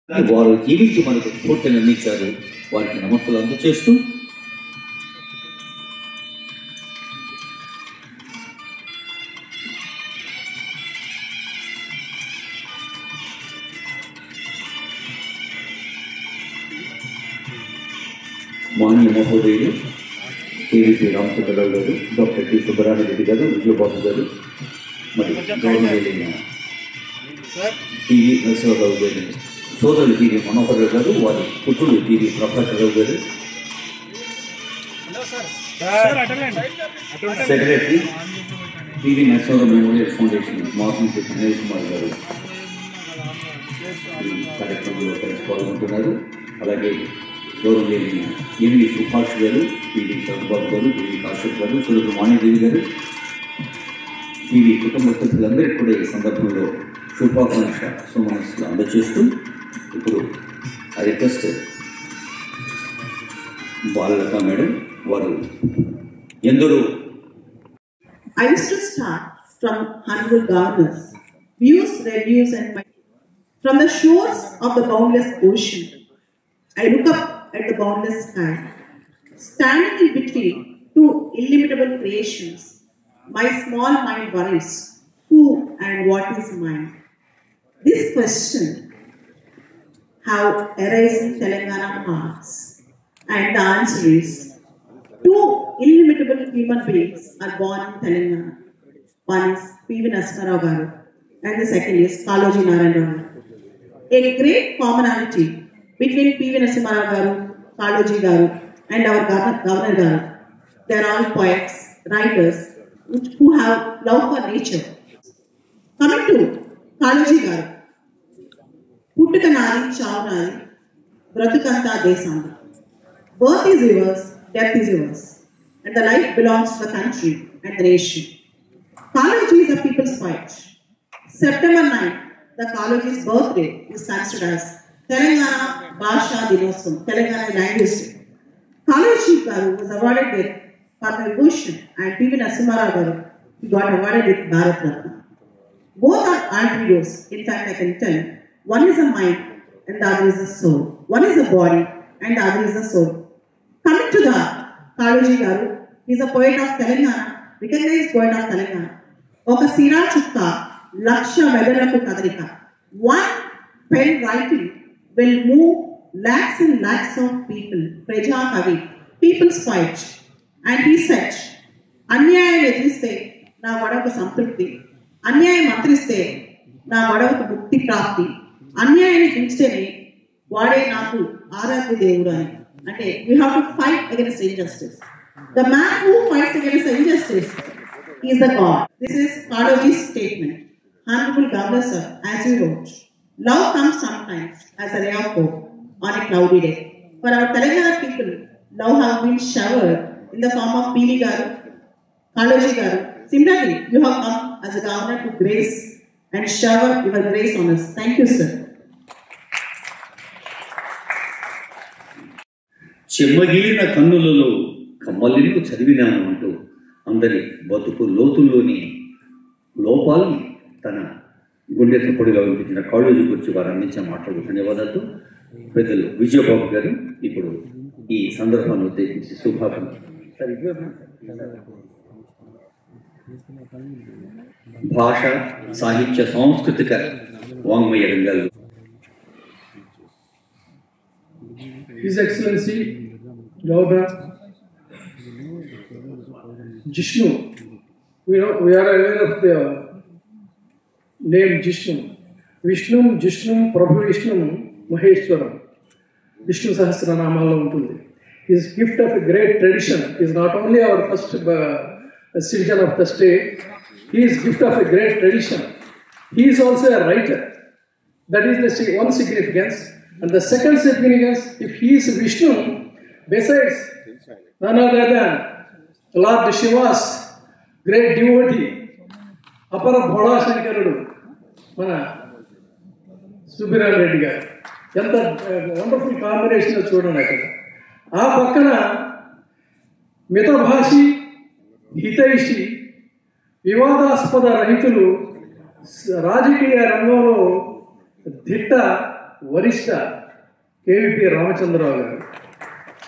వారు జీవించి మనకు స్ఫూర్తిని అందించారు. వారికి నమస్సులు అందజేస్తూ మాన్య మహోదయులు కేవీపీ రామచంద్రరావు గారు, డాక్టర్ టి సుబ్బరారెడ్డి గారు, విజయబాబు గారు, మరి గౌరవనీయులైన టీవీ నరసింహరావు గారు, సోదరులు టీవీ మనోహరరావు గారు, వారి పుత్రులు టీవీ ప్రభాకరరావు గారు, secretary TV Narasimha Rao memorial foundation Madhuri Anil Kumar గారు ఈ కార్యక్రమంలో పాల్గొంటున్నారు. అలాగే గౌరవనీయులైన ఎన్వి సుభాష్ గారు, టీవీ చంద్రబాబు గారు, టీవీ కాశ్యప్ గారు, సురభి వాణిదేవి గారు, టీవీ కుటుంబ సభ్యులందరికీ కూడా ఈ సందర్భంలో శుభాకాంక్ష సుమనస్సులు అందజేస్తూ ఇప్పుడు ఐ రిక్వెస్ట్ బాలలత మేడం వారు ఎందరో I wish to start from Honorable Governors. Views, reviews, and from the shores of the boundless ocean, I look up at the boundless sky, standing in between two illimitable creations. My small mind worries, who and what is mine? This question have arisen Telangana hearts, and the answer is two illimitable human beings are born in Telangana. One is P.V. Narasimha Garu and the second is Kaloji Narayan Rao. A great commonality between P.V. Narasimha Garu, Kaloji Garu and our Governor Garu. They are all poets, writers who have love for nature. Coming to Kaloji Garu, Puttukanadi Chaunadi, Bratukanta Desanda. Birth is yours, death is yours, and the life belongs to the country and the nation. Kaloji is a people's fight. September 9th, the Kaloji's birthday is considered as Telangana Bhasha Dinotsavam, Telangana Language Day. Kaloji Garu was awarded with Padma Vibhushan and P.V. Narasimha Garu got awarded with Bharat Ratna. Both are art heroes. In fact, I can tell one is a mind and the other is a soul. One is a body and the other is a soul. Coming to the Kaloji Garu, he is a poet of Telangana, recognized poet of Telangana. Oka Sira Chukka, Laksha Vedalaku Kadrika. One pen writing will move lakhs and lakhs of people. Praja Kavi, people's fight. And he said, Anyayam edriste na vadavaku samtrupti. Anyayam mantriste na vadavaku mukti prapti. Anyayani హించితేనే వాడే నాకు ఆరాధ్య దేవుడు అని. అంటే we have to fight against injustice. The man who fights against injustice is the God. This is Kaloji's statement. Honorable Governor Sir, as you wrote, love comes sometimes as a ray of hope on a cloudy day. For our Telangana people, love has been showered in the form of P.V. Garu, Kaloji Garu. Similarly, you have come as a governor to grace and shower your grace on us. Thank you, sir. చెమ్మగిలిన కన్నులలో కమ్మలింపు చదివినాను అంటూ అందరి బతుకు లోతుల్లోని లోపాలని తన గుండె తప్పుడుగా వినిపించిన college గురించి వారు అందించిన మాటలకు ధన్యవాదాలు. పెద్దలు విజయబాబు గారు ఇప్పుడు ఈ సందర్భాన్ని ఉద్దేశించి శుభాకాంక్షలు. భాష, సాహిత్య, సాంస్కృతిక వాంగ్మయ రంగాల్లో His Excellency Governor Jishnu, we are aware of the name Jishnu. Jishnu, Prabhu Vishnu, Maheshwaram. Vishnu Sahasranamalo ఉంటుంది. His gift of a great tradition is not only our first citizen of the state, he is gift of a great tradition. He is also a writer. That is the one significance. And the second significance, if he is Vishnu, besides none other than Lord Shiva's great devotee, Apara Bhola Shankarudu, Mana Subbiran Reddy garu. Enta wonderful combination of children. ఆ పక్కన మితభాషి, హితైషి, వివాదాస్పద రహితులు, రాజకీయ రంగంలో దిట్ట వరిష్ట KVP Ramachandra Rao గారు.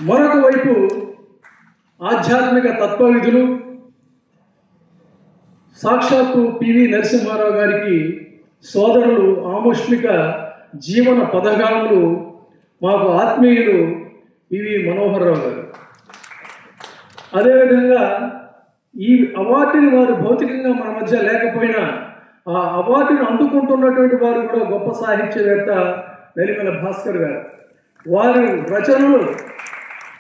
మరొక వైపు ఆధ్యాత్మిక తత్వవిధులు సాక్షాత్తు పివి నరసింహారావు గారికి సోదరులు, ఆముష్మిక జీవన పదగాములు, మాకు ఆత్మీయులు పివి మనోహరరావు గారు. అదేవిధంగా ఈ అవార్డుని వారు భౌతికంగా మన మధ్య లేకపోయినా ఆ అవార్డును అందుకుంటున్నటువంటి వారు కూడా గొప్ప సాహిత్యవేత్త వెలిమెల భాస్కర్ గారు. వారి రచనలు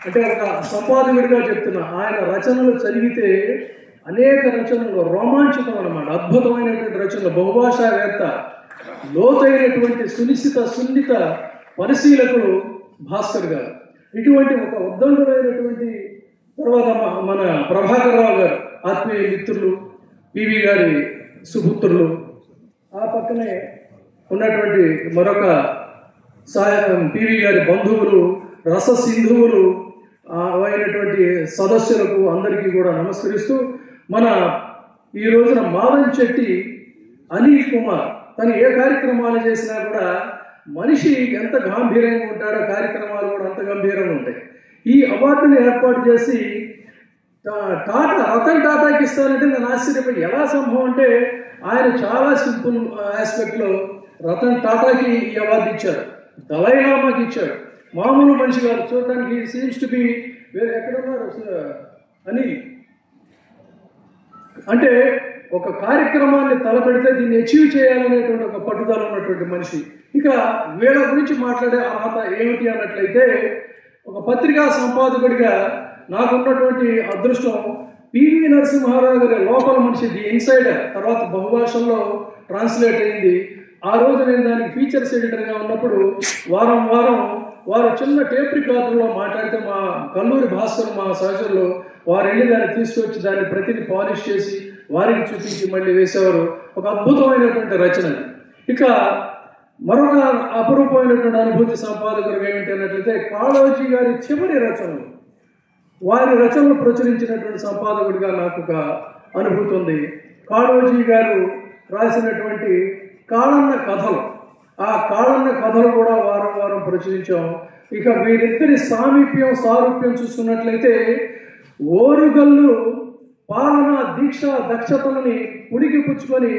అంటే ఒక సంపాదకుడిగా చెప్తున్నా, ఆయన రచనలు చదివితే అనేక రచనలు రోమాంచితం అన్నమాట. అద్భుతమైనటువంటి రచనలు, బహుభాషావేత్త, లోతైనటువంటి సున్నిత పరిశీలకులు భాస్కర్ గారు. ఇటువంటి ఒక ఉద్దండులైనటువంటి తర్వాత మన ప్రభాకర్ రావు గారు ఆత్మీయ మిత్రులు, పివి గారి సుపుత్రులు. ఆ పక్కనే ఉన్నటువంటి మరొక పివి గారి బంధువులు, రస సింధువులు అయినటువంటి సదస్సులకు అందరికీ కూడా నమస్కరిస్తూ, మన ఈ రోజున మాధవ్ చెట్టి అనిల్ కుమార్ తను ఏ కార్యక్రమాలు చేసినా కూడా మనిషి ఎంత గంభీరంగా ఉంటాడో కార్యక్రమాలు కూడా అంత గంభీరంగా ఉంటాయి. ఈ అవార్డుని ఏర్పాటు చేసి రతన్ టాటాకి ఇస్తానంటే నేను ఆశ్చర్యపోయి, ఎలా సంభవం అంటే ఆయన చాలా సింపుల్ ఆస్పెక్ట్లో రతన్ టాటాకి ఈ అవార్డు ఇచ్చారు, దలైలామాకి ఇచ్చాడు. మామూలు మనిషి గారు చూడడానికి సీమ్స్ టు బి వేరే ఎక్కడున్నారు అని. అంటే ఒక కార్యక్రమాన్ని తలపెడితే దీన్ని అచీవ్ చేయాలనేటువంటి ఒక పట్టుదల ఉన్నటువంటి మనిషి. ఇక వీళ్ళ గురించి మాట్లాడే అర్హత ఏమిటి అన్నట్లయితే, ఒక పత్రికా సంపాదకుడిగా నాకున్నటువంటి అదృష్టం పివి నరసింహారావు గారి లోపల మనిషి, ది ఇన్సైడర్ తర్వాత బహుభాషల్లో ట్రాన్స్లేట్ అయింది. ఆ రోజు నేను దానికి ఫీచర్స్ ఎడిటర్గా ఉన్నప్పుడు వారం వారు చిన్న టేప్ రికార్డులో మాట్లాడితే మా కల్లూరి భాస్కర్ మా సహచరులు వారు వెళ్ళి దాన్ని తీసుకొచ్చి దాన్ని ప్రతిని పాలిష్ చేసి వారికి చూపించి మళ్ళీ వేసేవారు. ఒక అద్భుతమైనటువంటి రచన. ఇక మరొక అపరూపమైనటువంటి అనుభూతి సంపాదకుడు ఏమిటి అన్నట్లయితే కాళోజీ గారి చివరి రచనలు, వారి రచనలు ప్రచురించినటువంటి సంపాదకుడిగా నాకు ఒక అనుభూతి ఉంది. కాళోజీ గారు రాసినటువంటి కాళన్న కథలు, ఆ కాళన్న కథలు కూడా వారం ప్రచురించాం. ఇక వీరిద్దరి సారూప్యం చూసుకున్నట్లయితే ఓరుగల్లు పాలన దీక్ష దక్షతలని పుడికి పుచ్చుకొని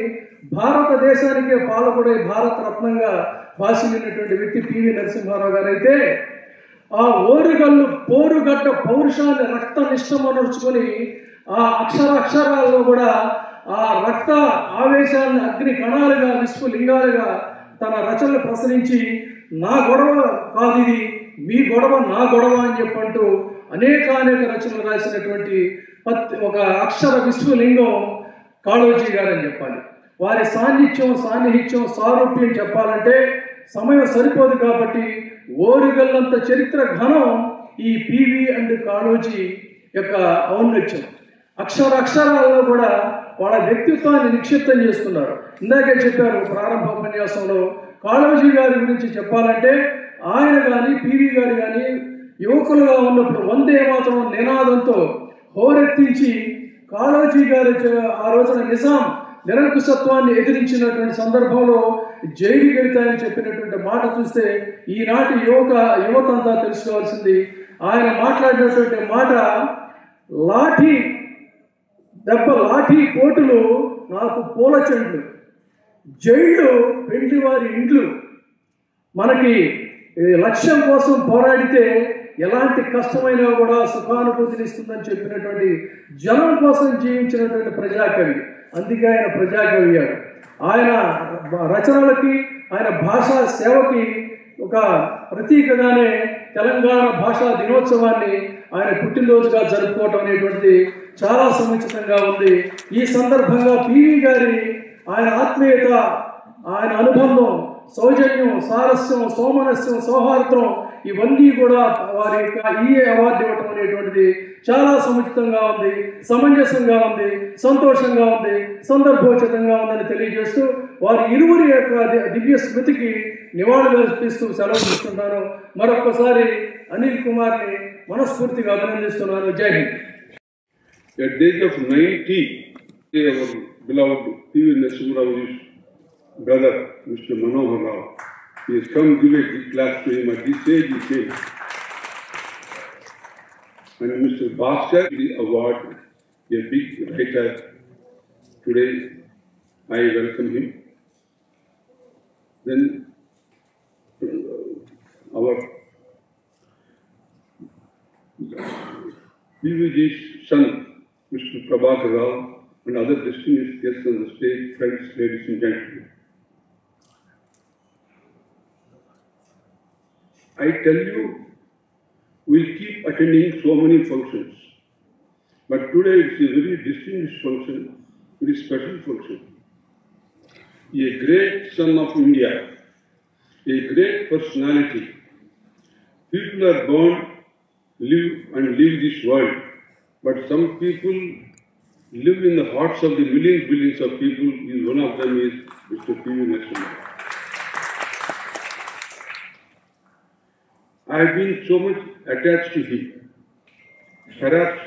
భారతదేశానికే పాలకుడై భారత రత్నంగా భాషిల్లినటువంటి వ్యక్తి పివి నరసింహారావు గారు అయితే, ఆ ఓరుగల్లు పోరుగడ్డ పౌరుషాన్ని రక్త నిష్టమనర్చుకొని ఆ అక్షరాల్లో కూడా ఆ రక్త ఆవేశాన్ని అగ్ని కణాలుగా విశ్వలింగాలుగా తన రచనలు ప్రసరించి నా గొడవ కాదు ఇది, మీ గొడవ నా గొడవ అని చెప్పంటూ అనేక రచనలు రాసినటువంటి ఒక అక్షర విశ్వలింగం కాళోజీ గారు అని చెప్పాలి. వారి సాన్నిహిత్యం సారూప్యం చెప్పాలంటే సమయం సరిపోదు కాబట్టి ఓరుగల్లంత చరిత్ర ఘనం ఈ పివి అండ్ కాళోజీ యొక్క ఔన్నత్యం. అక్షరాల్లో కూడా వాళ్ళ వ్యక్తిత్వాన్ని నిక్షిప్తం చేసుకున్నారు. ఇందాకే చెప్పారు ప్రారంభ ఉపన్యాసంలో, కాళోజీ గారి గురించి చెప్పాలంటే ఆయన కానీ పివి గారు కానీ యువకులుగా ఉన్నప్పుడు వందే మాతరం నినాదంతో హోరెత్తించి కాళోజీ గారు ఆ రోజున నిజాం నిరంకుశత్వాన్ని ఎదిరించినటువంటి సందర్భంలో జైలు గెలుతాయని చెప్పినటువంటి మాట చూస్తే ఈనాటి యువతంతా తెలుసుకోవాల్సింది. ఆయన మాట్లాడినటువంటి మాట, లాఠీ పోటులు నాకు పూల చెండ్లు, జైళ్ళు పెండ్లివారి ఇండ్లు. మనకి లక్ష్యం కోసం పోరాడితే ఎలాంటి కష్టమైనా కూడా సుఖానుభూతిని ఇస్తుందని చెప్పినటువంటి జనం కోసం జీవించినటువంటి ప్రజాకవి. అందుకే ఆయన ప్రజాకవి అయ్యాడు. ఆయన రచనలకి ఆయన భాషా సేవకి ఒక ప్రతీకగానే తెలంగాణ భాషా దినోత్సవాన్ని ఆయన పుట్టినరోజుగా జరుపుకోవటం అనేటువంటిది చాలా సముచితంగా ఉంది. ఈ సందర్భంగా పివి గారి ఆయన ఆత్మీయత, ఆయన అనుబంధం, సౌజన్యం, సారస్యం, సోమనస్యం, సౌహార్ద్యం ఇవన్నీ కూడా వారి ఈ అవార్డు ఇవ్వటం అనేటువంటిది చాలా సముచితంగా ఉంది, సమంజసంగా ఉంది, సంతోషంగా ఉంది, సందర్భోచితంగా ఉందని తెలియజేస్తూ వారి ఇరువురి యొక్క దివ్య స్మృతికి నివాళులు అర్పిస్తూ సెలవు తీసుకుంటాను. మరొకసారి అనిల్ కుమార్ని మనస్ఫూర్తిగా అభినందిస్తున్నాను. జై Hind. At the age of 90, our beloved P.V. Narasimha Rao's brother, Mr. Manohar Rao, He has come give a big class to him. At this age he came. And Mr. Bhaskar, the award, a big writer. Today, I welcome him. Then, our PVG's son, Mr. Prabhakar Rao, and other distinguished guests on the stage, friends, ladies and gentlemen. I tell you, we keep attending so many functions. But today it's a very distinguished function, very special function. A great son of India, a great personality. People are born, live and leave this world. But some people live in the hearts of the billions of people. One of them is Mr. P.V. Narasimha. I have been so much attached to him. Perhaps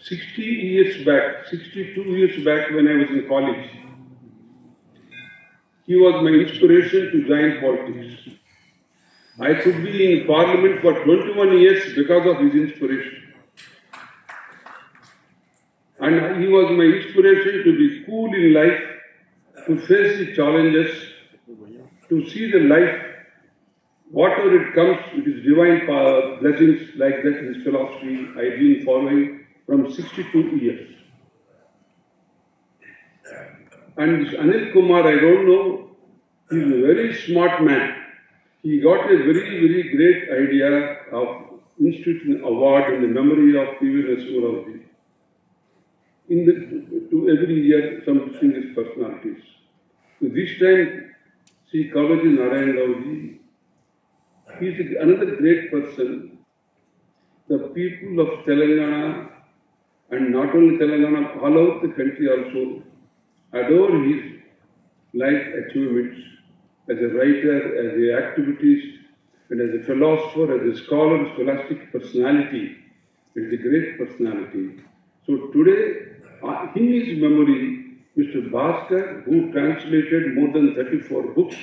60 years back, 62 years back when I was in college, he was my inspiration to join politics. I could be in parliament for 21 years because of his inspiration. And he was my inspiration to be cool in life, to face the challenges, to see the life. Whatever it comes, it is divine blessings like that. His philosophy I have been following from 62 years. And this Anil Kumar, I don't know, he is a very smart man. He got a very great idea of instituting an award in the memory of P.V. Narasimha to every year some distinguished personalities. So this time, Sri Kavaji Narayan Rao, he is another great person. The people of Telangana, and not only Telangana, all over the country also, adore his life achievements as a writer, as an activist, and as a philosopher, as a scholar, scholastic personality. It is a great personality. So today, in his memory, Mr. Bhaskar, who translated more than 34 books,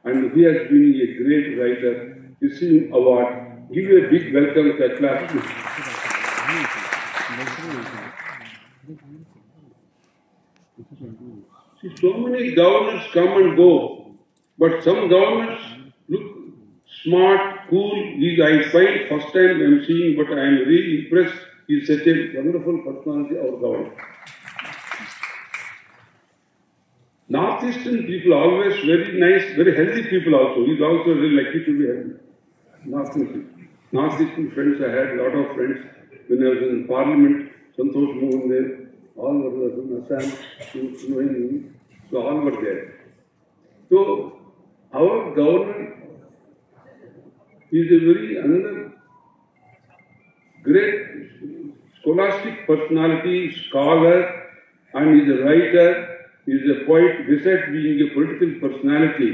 and he has been a great writer, receiving award. Give a big welcome to a class. See, so many governors come and go, but some governors look smart, cool. I find first time I am seeing, but I am really impressed. He is such a wonderful personality, our governor. Northeastern people are always very nice, very healthy people also. He is also very lucky to be healthy. Northeastern friends, I had a lot of friends when I was in Parliament. Santosh Mohan there, all were from Assam, knowing me, so all were there. So our governor is another great scholastic personality, scholar, and is a writer. He is a poet. Besides being a political personality,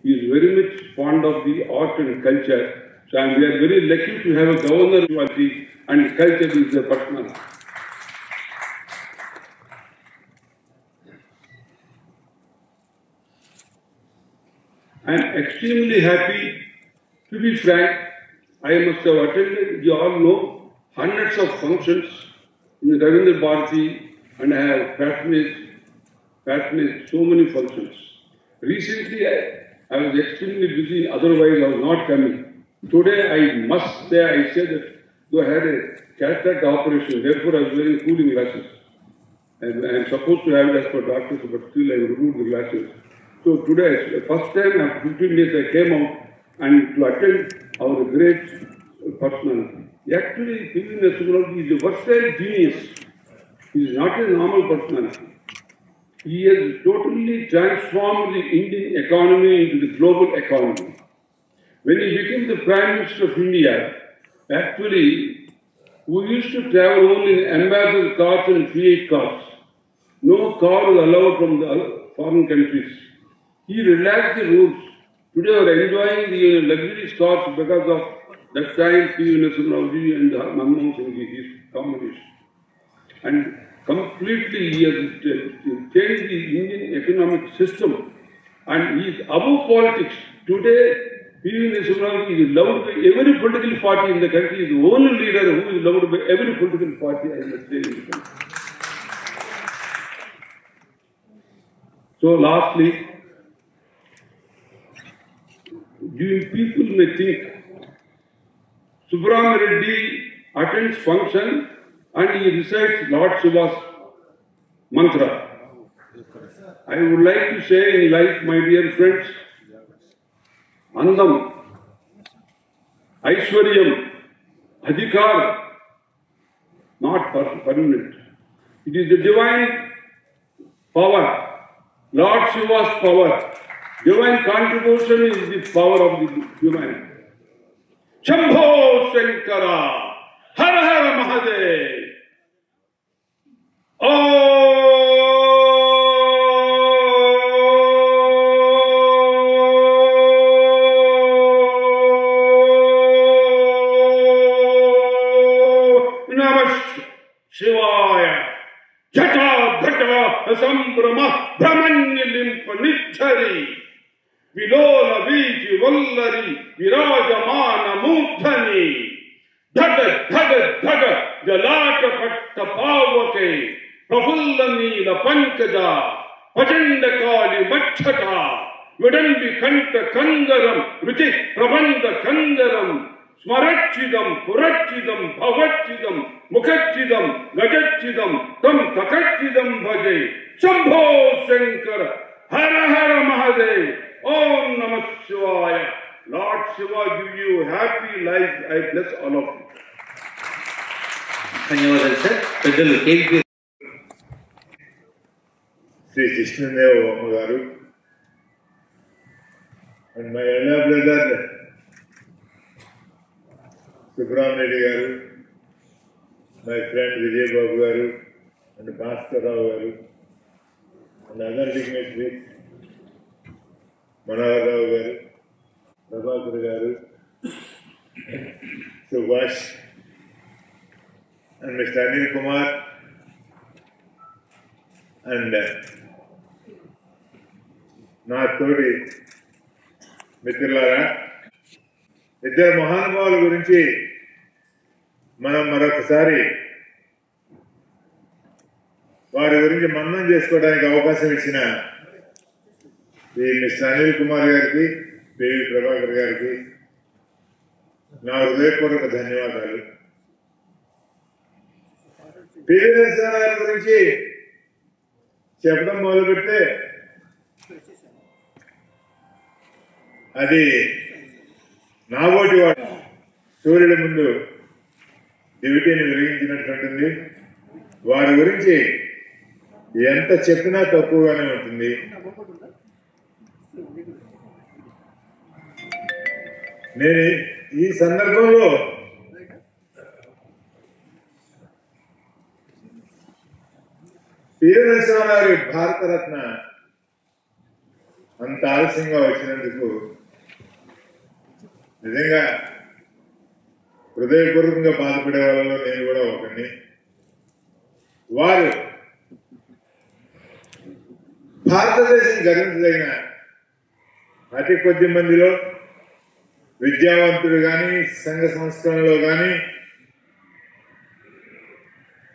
he is very much fond of the art and culture. So we are very lucky to have a governor quality, and culture is a personality. I am extremely happy. To be frank, I must have attended, you all know, hundreds of functions in the Ravindra Bharati, and I have patronized so many functions. Recently, I was extremely busy, otherwise I was not coming. Today, I must say, I said that though I had a cataract operation, therefore I was wearing cooling glasses. And I am supposed to have it as per doctors, but still I removed the glasses. So today, first time after 15 days, I came out and to attend our great personality. Actually, P.V. Narasimha is a versatile genius. He is not a normal personality. He has totally transformed the Indian economy into the global economy. When he became the Prime Minister of India, actually, we used to travel only in ambassador cars and Fiat cars. No car was allowed from the foreign countries. He relaxed the rules. Today we are enjoying the luxurious cars because of that time P.V. Narasimha and Manmohan Singh, his combination. And completely he has changed the Indian economic system. And he is above politics. Today, P.V. Subramanian is loved by every political party in the country. He is the only leader who is loved by every political party in the country. So lastly, people may think Subramanian Reddy attends function and he recites Lord Shiva's mantra. I would like to say in life, my dear friends, Andam, Aishwaryam, Adhikar, not permanent. It is the divine power, Lord Shiva's power. Divine contribution is the power of the humanity. Shambho Shankara, Har Har Mahadev. Shivaya, Jata Bhata Sambrama Brahmanya Limpa Nidhari Vilola Viji Vallari Virajamana Mudhani Dhaga Dhaga Dhaga Jalata Patta Pavake Prafulla Neela Pankaja Pajanda Kali Machata Vidambi Kanta Kandaram Viti Prabandha Kandaram Smarachidam, Purachidam, Bhavachidam, Mukhachidam, Gajachidam, Tam Takachidam Bhaje, Shambho Shankara, Hara Hara Mahadev, Om Namah Shivaya. Lord Shiva give you happy life. I bless all of you. ధన్యవాదాలు sir. పెద్దలు KV Shri Krishnadeva Varma గారు and my elder brother Subramanian Reddy garu, my friend Vijay Babu garu and Bhaskar Rao garu and other dignitaries, Manohar Rao garu, Prabhakar garu, Subhash and Mr. Anil Kumar and నా తోటి మిత్రులారా, ఇద్దరు మహానుభావుల గురించి మనం మరొకసారి వారి గురించి మననం చేసుకోవడానికి అవకాశం ఇచ్చిన ఈ మిస్టర్ అనిల్ కుమార్ గారికి, పివి ప్రభాకర్ గారికి నా హృదయపూర్వక ధన్యవాదాలు. పివి నరసింహారావు గారి గురించి చెప్పడం మొదలుపెడితే అది నాబోటి వాడు సూర్యుడి ముందు డ్యూటీని వెలిగించినట్టుంటుంది. వారి గురించి ఎంత చెప్పినా తక్కువగానే ఉంటుంది. నేను ఈ సందర్భంలో పివి నరసింహారావు భారతరత్న అంత ఆలస్యంగా వచ్చినందుకు నిజంగా హృదయపూర్వకంగా బాధపడే వాళ్ళలో నేను కూడా ఒకరిని. వారు భారతదేశం గర్వించదగిన అతి కొద్ది మందిలో విద్యావంతుడు కానీ, సంఘ సంస్కరణలో కానీ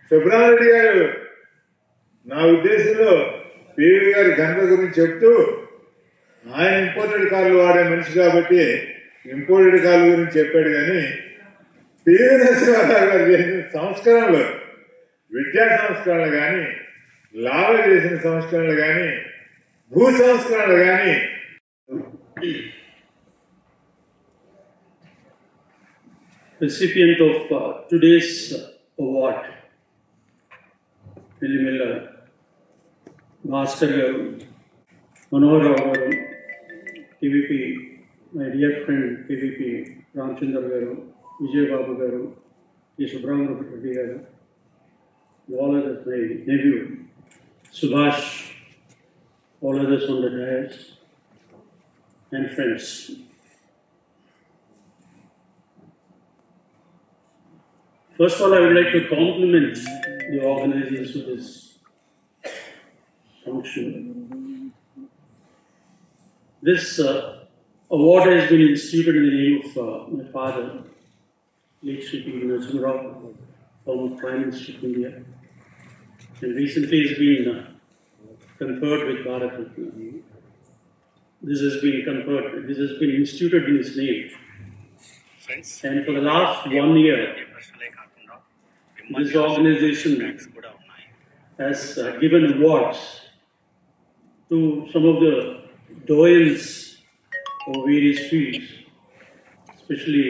సుబ్రహ్మణ్య రెడ్డి గారు నా ఉద్దేశంలో పివి గారి ఘనత గురించి చెప్తూ, ఆయన ఇంపోర్టెడ్ కార్లు వాడే మనిషి కాబట్టి ఇంపోర్టెడ్ కార్ల గురించి చెప్పాడు. కానీ పివి నరసింహారావు గారు చేసిన సంస్కరణలు, విద్యా సంస్కరణలు కానీ, లాభ చేసిన సంస్కరణలు కానీ, భూ సంస్కరణలు కానీ recipient of today's award, Pillimilla Bhaskar garu, Manohar Rao garu, PVP, my dear friend PVP Ramchandra garu, Vijay Babu garu, Subramanian Reddy garu, all others, my nephew Subhash, all others on the dais, and friends. First of all, I would like to compliment the organizers of this function. This award has been instituted in the name of my father, late Shri P.V. Narasimha Rao, former Prime Minister of India, and recently has been conferred with Bharat Ratna. This has been instituted in his name. And for the last 1 year, this organization has given awards to some of the doyens of various fields, especially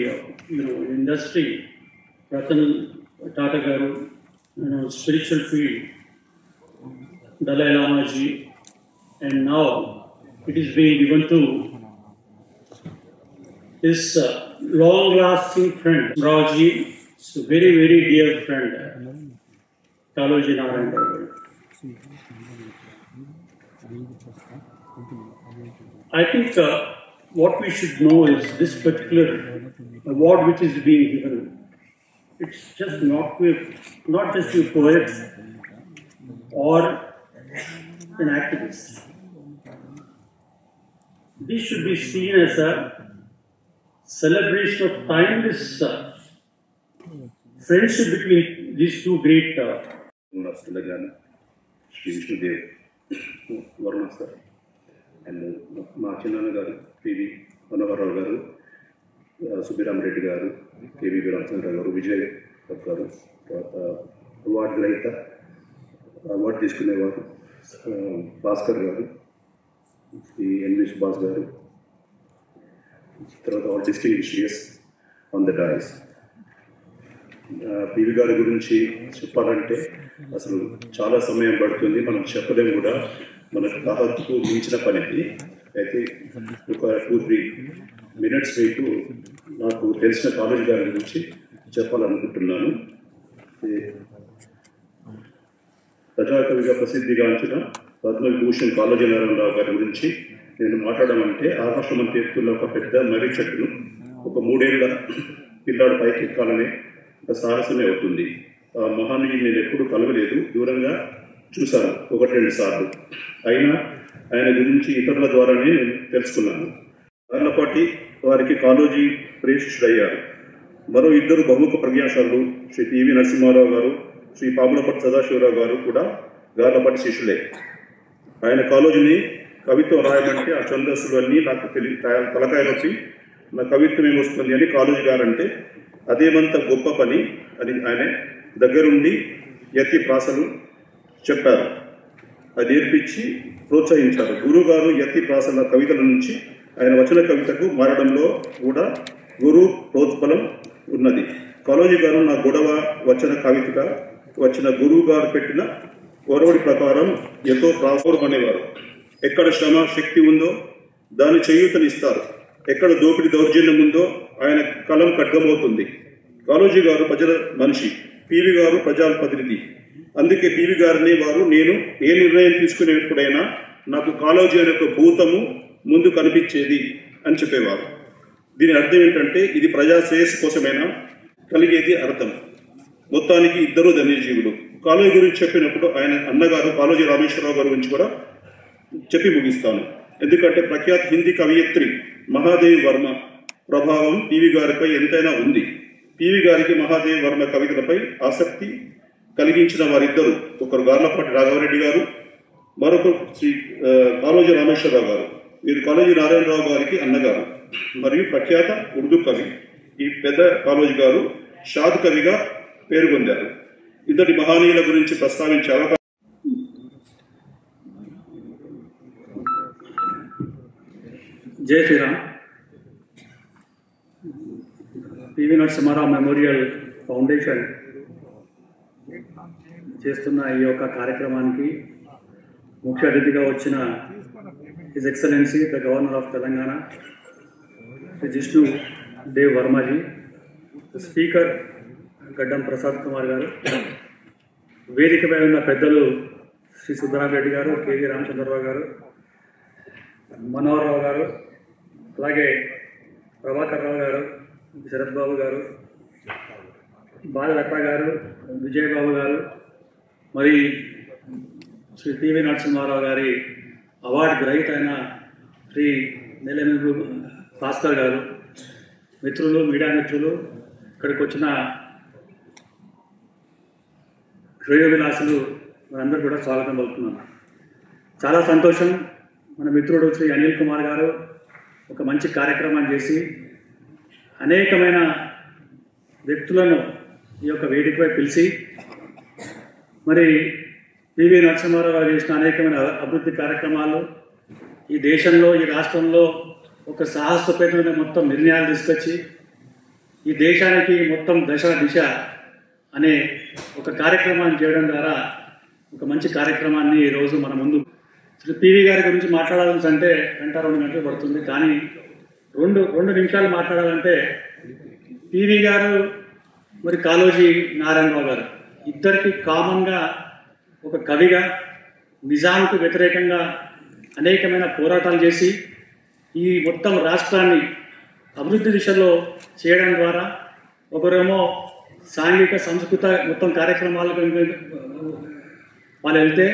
in industry, Ratan Tata Garu, spiritual field, Dalai Lama ji, and now it is being given to his long-lasting friend, Raji, a very, very dear friend, Kaloji Narayan Rao. I think what we should know is this particular award which is being given, it's just not just to a poet or an activist. This should be seen as a celebration of timeless friendship between these two great Shri Vishnudev Varma sir, and మా చిన్నాన్న గారు PV Manohara Rao గారు, సుబ్బిరామ రెడ్డి గారు, KVB Ramachandra Rao గారు, విజయ్ గారు, తర్వాత award గ్రహీత, award తీసుకునేవారు భాస్కర్ గారు, శ్రీ ఎన్వి సుభాష్ గారు, తర్వాత all distinguished guests on the dais. PV గారి గురించి చెప్పాలంటే అసలు చాలా సమయం పడుతుంది, మనం చెప్పలేము కూడా, మనకు తాహత్తుకు మించిన పని అది. అయితే ఒక 2-3 మినిట్స్ మీకు నాకు తెలిసిన కాలేజీ గారి గురించి చెప్పాలనుకుంటున్నాను. ప్రజాకవిగా ప్రసిద్ధిగాంచిన పద్మవిభూషణ్ కాళోజీ నారాయణరావు గారి గురించి నేను మాట్లాడమంటే ఆకాశమంత ఎత్తున్న ఒక పెద్ద మర్రి చెట్టును ఒక 3 ఏళ్ల పిల్లాడు పైకి ఎక్కాలనే ఒక సాహసమే అవుతుంది. ఆ మహానీయుని నేను ఎప్పుడు కలవలేదు, దూరంగా చూశాను 1-2 సార్లు. అయినా ఆయన గురించి ఇతరుల ద్వారానే నేను తెలుసుకున్నాను. దానిపాటి వారికి కాళోజీ ప్రేషితుడయ్యారు. మరో 2 బహుముఖ ప్రజ్ఞాశాలు శ్రీ పివి నరసింహారావు గారు, శ్రీ పాములపట్టి సదాశివరావు గారు కూడా గార్లపాటి శిష్యులే. ఆయన కాళోజీని కవిత్వం రాయమంటే ఆ ఛందస్సులు అన్నీ నాకు తలకాయ నొప్పి నా కవిత్వం ఏమొస్తుంది అని కాళోజీ గారంటే అదేమంత గొప్ప పని అని ఆయన దగ్గరుండి యతి ప్రాసలు చెప్పారు, అది నేర్పించి ప్రోత్సహించారు. గురువు గారు యతి ప్రాసల కవితల నుంచి ఆయన వచన కవితకు మారడంలో కూడా గురు ప్రోత్బలం ఉన్నది. కాళోజీ గారు నా గొడవ వచన కవితగా వచ్చిన గురువు గారు పెట్టిన ఒరవడి ప్రకారం ఎంతో ప్రాసూరం అనేవారు. ఎక్కడ శ్రమ శక్తి ఉందో దాని చేయూతనిస్తారు, ఎక్కడ దోపిడి దౌర్జన్యం ఉందో ఆయన కలం ఖడ్గమవుతుంది. కాళోజీ గారు ప్రజల మనిషి, పివి గారు ప్రజాప్రతినిధి. అందుకే పివి గారిని వారు నేను ఏ నిర్ణయం తీసుకునేటప్పుడైనా నాకు కాళోజీ అనే ఒక భూతము ముందు కనిపించేది అని చెప్పేవారు. దీని అర్థం ఏంటంటే ఇది ప్రజా శ్రేయస్సు కోసమైనా కలిగేది అర్థం. మొత్తానికి ఇద్దరు ధన్యజీవులు. కాళోజీ గురించి చెప్పినప్పుడు ఆయన అన్నగారు కాళోజీ రామేశ్వరరావు గారి గురించి కూడా చెప్పి ముగిస్తాను. ఎందుకంటే ప్రఖ్యాత హిందీ కవయిత్రి మహాదేవి వర్మ ప్రభావం పివి గారిపై ఎంతైనా ఉంది. పివి గారికి మహాదేవి వర్మ కవితలపై ఆసక్తి కలిగించిన వారిద్దరు, ఒకరు గార్లపాటి రాఘవరెడ్డి గారు, మరొకరు శ్రీ కాళోజీ రామేశ్వరరావు గారు. వీరు కాళోజీ నారాయణరావు గారికి అన్నగారు మరియు ప్రఖ్యాత ఉర్దూ కవి. ఈ పెద్ద కాళోజీ గారు షాద్ కవిగా పేరు పొందారు. ఇద్దరి మహానీయుల గురించి ప్రస్తావించే అవకాశం. Jai Shriram. PV Narasimha Rao memorial foundation చేస్తున్న ఈ యొక్క కార్యక్రమానికి ముఖ్య అతిథిగా వచ్చిన his excellency the governor of Telangana Shri Jishnu Dev Varma ji, speaker Gaddam Prasad Kumar గారు, వేదికపై ఉన్న పెద్దలు శ్రీ సుబ్బరామరెడ్డి గారు, కేవీ రామచంద్రరావు గారు, మనోహరరావు గారు, అలాగే ప్రభాకర్ రావు గారు, శరత్ బాబు గారు, బాలలత గారు, విజయబాబు గారు, మరి శ్రీ పివి నరసింహారావు గారి అవార్డు గ్రహీత అయిన శ్రీ నెలమూరు భాస్కర్ గారు, మిత్రులు, మీడియా మిత్రులు, ఇక్కడికి వచ్చిన శ్రేయోభిలాసులు మనందరూ కూడా స్వాగతం పలుకుతున్నాం. చాలా సంతోషం. మన మిత్రుడు శ్రీ అనిల్ కుమార్ గారు ఒక మంచి కార్యక్రమాన్ని చేసి అనేకమైన వ్యక్తులను ఈ యొక్క వేదికపై పిలిచి మరి పివి నరసింహారావు గారు చేసిన అనేకమైన అభివృద్ధి కార్యక్రమాలు ఈ దేశంలో, ఈ రాష్ట్రంలో ఒక సాహసోపేతమైన మొత్తం నిర్ణయాలు తీసుకొచ్చి ఈ దేశానికి మొత్తం దశ దిశ అనే ఒక కార్యక్రమాన్ని చేయడం ద్వారా ఒక మంచి కార్యక్రమాన్ని ఈరోజు మన ముందు శ్రీ పివి గారి గురించి మాట్లాడాల్సి అంటే 2 గంటలు పడుతుంది. కానీ రెండు నిమిషాలు మాట్లాడాలంటే పివి గారు మరి కాళోజీ నారాయణరావు గారు ఇద్దరికి కామన్గా ఒక కవిగా నిజాంకు వ్యతిరేకంగా అనేకమైన పోరాటాలు చేసి ఈ మొత్తం రాష్ట్రాన్ని అభివృద్ధి దిశలో చేయడం ద్వారా ఒకరేమో సాంఘిక సంస్కృత మొత్తం కార్యక్రమాలకు వాళ్ళు వెళ్తే,